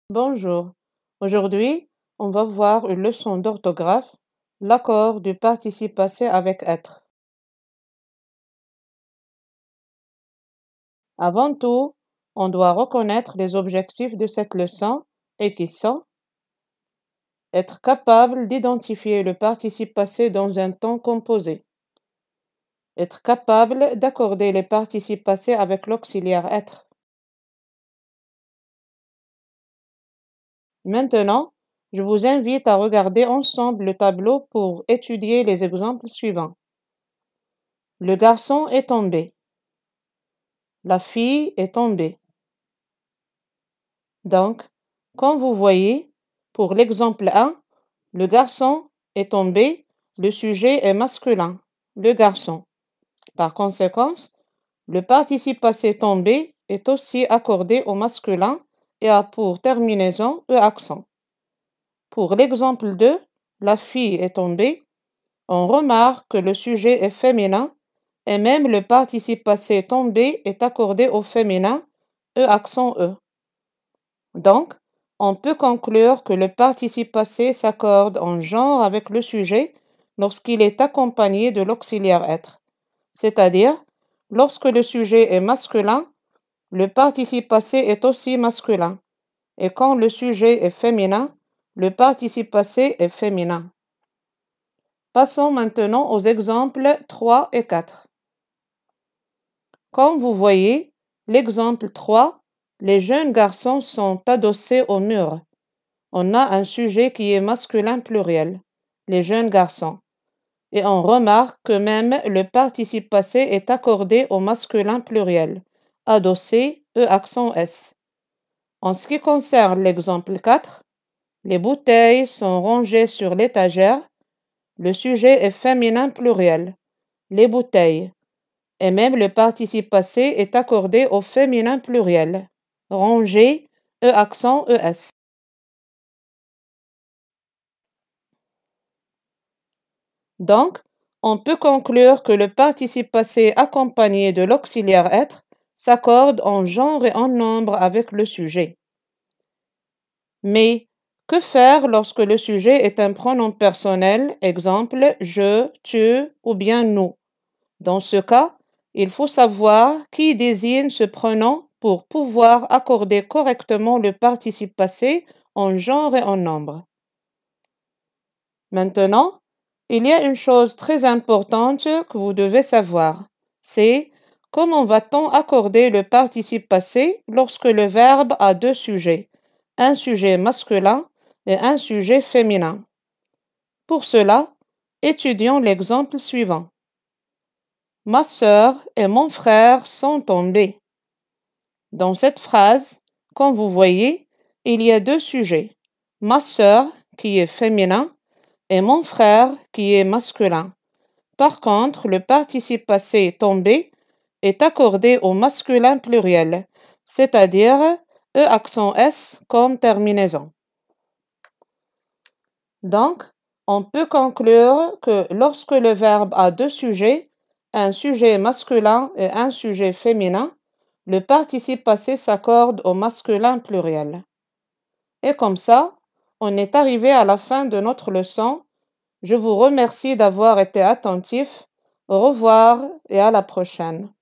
Bonjour. Aujourd'hui, on va voir une leçon d'orthographe, l'accord du participe passé avec être. Avant tout, on doit reconnaître les objectifs de cette leçon et qui sont être capable d'identifier le participe passé dans un temps composé, être capable d'accorder les participes passés avec l'auxiliaire être. Maintenant, je vous invite à regarder ensemble le tableau pour étudier les exemples suivants. Le garçon est tombé. La fille est tombée. Donc, comme vous voyez, pour l'exemple 1, le garçon est tombé, le sujet est masculin, le garçon. Par conséquent, le participe passé tombé est aussi accordé au masculin et a pour terminaison E accent. Pour l'exemple 2, la fille est tombée, on remarque que le sujet est féminin et même le participe passé tombé est accordé au féminin E accent E. Donc, on peut conclure que le participe passé s'accorde en genre avec le sujet lorsqu'il est accompagné de l'auxiliaire être, c'est-à-dire lorsque le sujet est masculin, le participe passé est aussi masculin, et quand le sujet est féminin, le participe passé est féminin. Passons maintenant aux exemples 3 et 4. Comme vous voyez, l'exemple 3, les jeunes garçons sont adossés au mur. On a un sujet qui est masculin pluriel, les jeunes garçons. Et on remarque que même le participe passé est accordé au masculin pluriel, adossé, E accent S. En ce qui concerne l'exemple 4, les bouteilles sont rangées sur l'étagère, le sujet est féminin pluriel, les bouteilles. Et même le participe passé est accordé au féminin pluriel, rangé, E accent ES. Donc, on peut conclure que le participe passé accompagné de l'auxiliaire être s'accorde en genre et en nombre avec le sujet. Mais que faire lorsque le sujet est un pronom personnel, exemple je, tu ou bien nous? Dans ce cas, il faut savoir qui désigne ce pronom pour pouvoir accorder correctement le participe passé en genre et en nombre. Maintenant, il y a une chose très importante que vous devez savoir, c'est comment va-t-on accorder le participe passé lorsque le verbe a deux sujets, un sujet masculin et un sujet féminin. Pour cela, étudions l'exemple suivant. Ma sœur et mon frère sont tombés. Dans cette phrase, comme vous voyez, il y a deux sujets, ma sœur qui est féminin et mon frère qui est masculin. Par contre, le participe passé tombé est accordé au masculin pluriel, c'est-à-dire E accent S comme terminaison. Donc, on peut conclure que lorsque le verbe a deux sujets, un sujet masculin et un sujet féminin, le participe passé s'accorde au masculin pluriel. Et comme ça, on est arrivé à la fin de notre leçon. Je vous remercie d'avoir été attentif. Au revoir et à la prochaine.